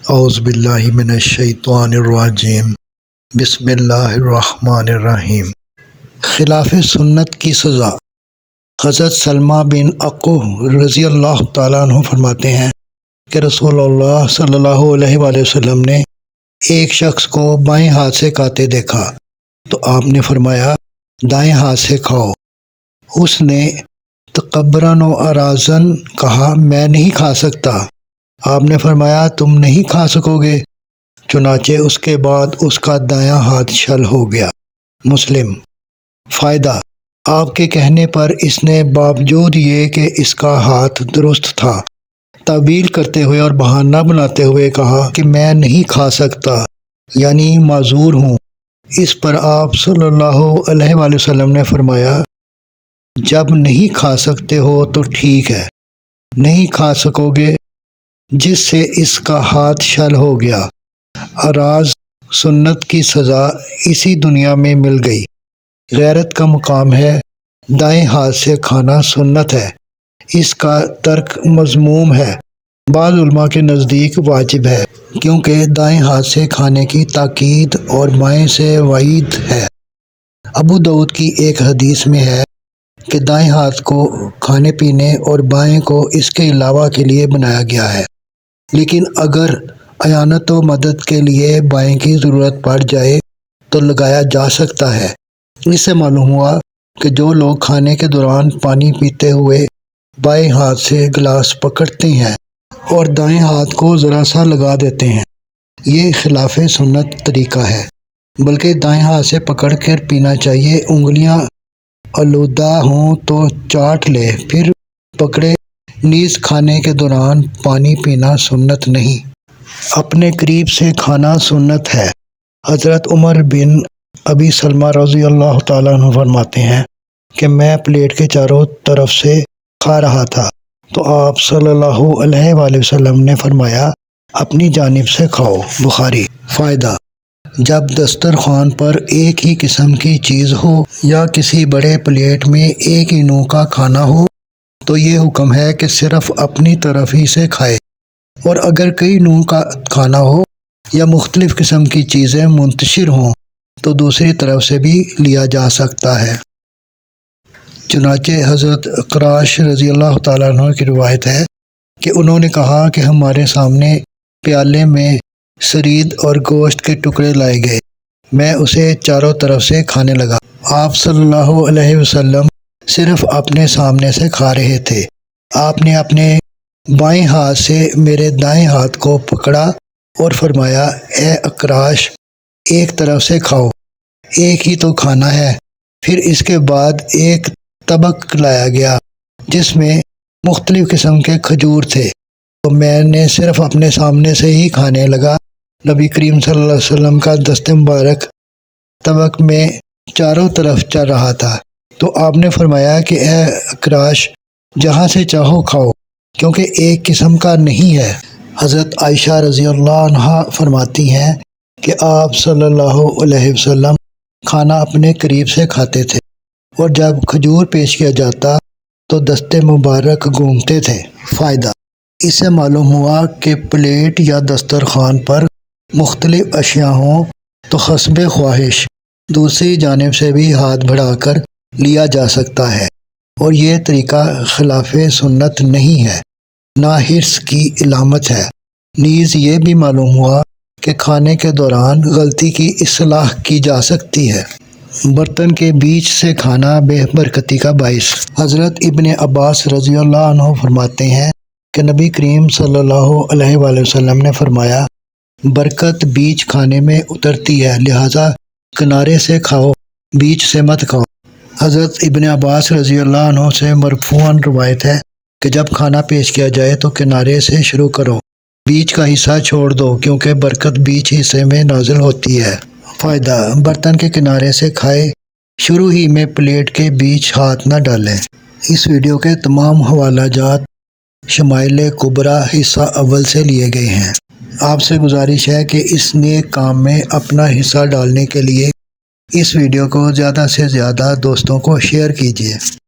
اعوذ باللہ من الشیطان الرجیم بسم اللہ الرحمن الرحیم۔ خلاف سنت کی سزا۔ حضرت سلمہ بن عقوہ رضی اللہ تعالیٰ عنہ فرماتے ہیں کہ رسول اللہ صلی اللہ علیہ وآلہ وسلم نے ایک شخص کو بائیں ہاتھ سے کھاتے دیکھا تو آپ نے فرمایا دائیں ہاتھ سے کھاؤ۔ اس نے تکبراً و اراضاً کہا میں نہیں کھا سکتا۔ آپ نے فرمایا تم نہیں کھا سکو گے، چنانچہ اس کے بعد اس کا دایاں ہاتھ شل ہو گیا۔ مسلم۔ فائدہ: آپ کے کہنے پر اس نے باوجود یہ کہ اس کا ہاتھ درست تھا تعویل کرتے ہوئے اور بہانہ بناتے ہوئے کہا کہ میں نہیں کھا سکتا، یعنی معذور ہوں۔ اس پر آپ صلی اللہ علیہ وآلہ وسلم نے فرمایا جب نہیں کھا سکتے ہو تو ٹھیک ہے، نہیں کھا سکو گے جس سے اس کا ہاتھ شل ہو گیا۔ اراض سنت کی سزا اسی دنیا میں مل گئی۔ غیرت کا مقام ہے، دائیں ہاتھ سے کھانا سنت ہے، اس کا ترک مذموم ہے۔ بعض علماء کے نزدیک واجب ہے، کیونکہ دائیں ہاتھ سے کھانے کی تاکید اور بائیں سے وعید ہے۔ ابو داؤد کی ایک حدیث میں ہے کہ دائیں ہاتھ کو کھانے پینے اور بائیں کو اس کے علاوہ کے لیے بنایا گیا ہے، لیکن اگر اعانت و مدد کے لیے بائیں کی ضرورت پڑ جائے تو لگایا جا سکتا ہے۔ اس سے معلوم ہوا کہ جو لوگ کھانے کے دوران پانی پیتے ہوئے بائیں ہاتھ سے گلاس پکڑتے ہیں اور دائیں ہاتھ کو ذرا سا لگا دیتے ہیں، یہ خلاف سنت طریقہ ہے، بلکہ دائیں ہاتھ سے پکڑ کر پینا چاہیے۔ انگلیاں آلودہ ہوں تو چاٹ لے پھر پکڑے، نیز کھانے کے دوران پانی پینا سنت نہیں۔ اپنے قریب سے کھانا سنت ہے۔ حضرت عمر بن ابی سلمہ رضی اللہ تعالیٰ عنہ فرماتے ہیں کہ میں پلیٹ کے چاروں طرف سے کھا رہا تھا تو آپ صلی اللہ علیہ وآلہ وسلم نے فرمایا اپنی جانب سے کھاؤ۔ بخاری۔ فائدہ: جب دسترخوان پر ایک ہی قسم کی چیز ہو یا کسی بڑے پلیٹ میں ایک ہی نوع کا کھانا ہو تو یہ حکم ہے کہ صرف اپنی طرف ہی سے کھائے، اور اگر کئی نوع کا کھانا ہو یا مختلف قسم کی چیزیں منتشر ہوں تو دوسری طرف سے بھی لیا جا سکتا ہے۔ چنانچہ حضرت اقراش رضی اللہ تعالیٰ عنہ کی روایت ہے کہ انہوں نے کہا کہ ہمارے سامنے پیالے میں سرید اور گوشت کے ٹکڑے لائے گئے، میں اسے چاروں طرف سے کھانے لگا۔ آپ صلی اللہ علیہ وسلم صرف اپنے سامنے سے کھا رہے تھے۔ آپ نے اپنے بائیں ہاتھ سے میرے دائیں ہاتھ کو پکڑا اور فرمایا اے اقراش ایک طرف سے کھاؤ، ایک ہی تو کھانا ہے۔ پھر اس کے بعد ایک طبق لایا گیا جس میں مختلف قسم کے کھجور تھے تو میں نے صرف اپنے سامنے سے ہی کھانے لگا۔ نبی کریم صلی اللہ علیہ وسلم کا دست مبارک طبق میں چاروں طرف چل رہا تھا تو آپ نے فرمایا کہ اے اقراش جہاں سے چاہو کھاؤ، کیونکہ ایک قسم کا نہیں ہے۔ حضرت عائشہ رضی اللہ عنہا فرماتی ہیں کہ آپ صلی اللہ علیہ وسلم کھانا اپنے قریب سے کھاتے تھے، اور جب کھجور پیش کیا جاتا تو دست مبارک گھومتے تھے۔ فائدہ: اس سے معلوم ہوا کہ پلیٹ یا دسترخوان پر مختلف اشیاء ہوں تو حسب خواہش دوسری جانب سے بھی ہاتھ بڑھا کر لیا جا سکتا ہے، اور یہ طریقہ خلاف سنت نہیں ہے، نہ حرص کی علامت ہے۔ نیز یہ بھی معلوم ہوا کہ کھانے کے دوران غلطی کی اصلاح کی جا سکتی ہے۔ برتن کے بیچ سے کھانا بے برکتی کا باعث۔ حضرت ابن عباس رضی اللہ عنہ فرماتے ہیں کہ نبی کریم صلی اللہ علیہ وآلہ وسلم نے فرمایا برکت بیچ کھانے میں اترتی ہے، لہذا کنارے سے کھاؤ، بیچ سے مت کھاؤ۔ حضرت ابن عباس رضی اللہ عنہ سے مرفوعاً روایت ہے کہ جب کھانا پیش کیا جائے تو کنارے سے شروع کرو، بیچ کا حصہ چھوڑ دو، کیونکہ برکت بیچ حصے میں نازل ہوتی ہے۔ فائدہ: برتن کے کنارے سے کھائے، شروع ہی میں پلیٹ کے بیچ ہاتھ نہ ڈالیں۔ اس ویڈیو کے تمام حوالہ جات شمائل کبریٰ حصہ اول سے لیے گئے ہیں۔ آپ سے گزارش ہے کہ اس نیک کام میں اپنا حصہ ڈالنے کے لیے اس ویڈیو کو زیادہ سے زیادہ دوستوں کو شیئر کیجیے۔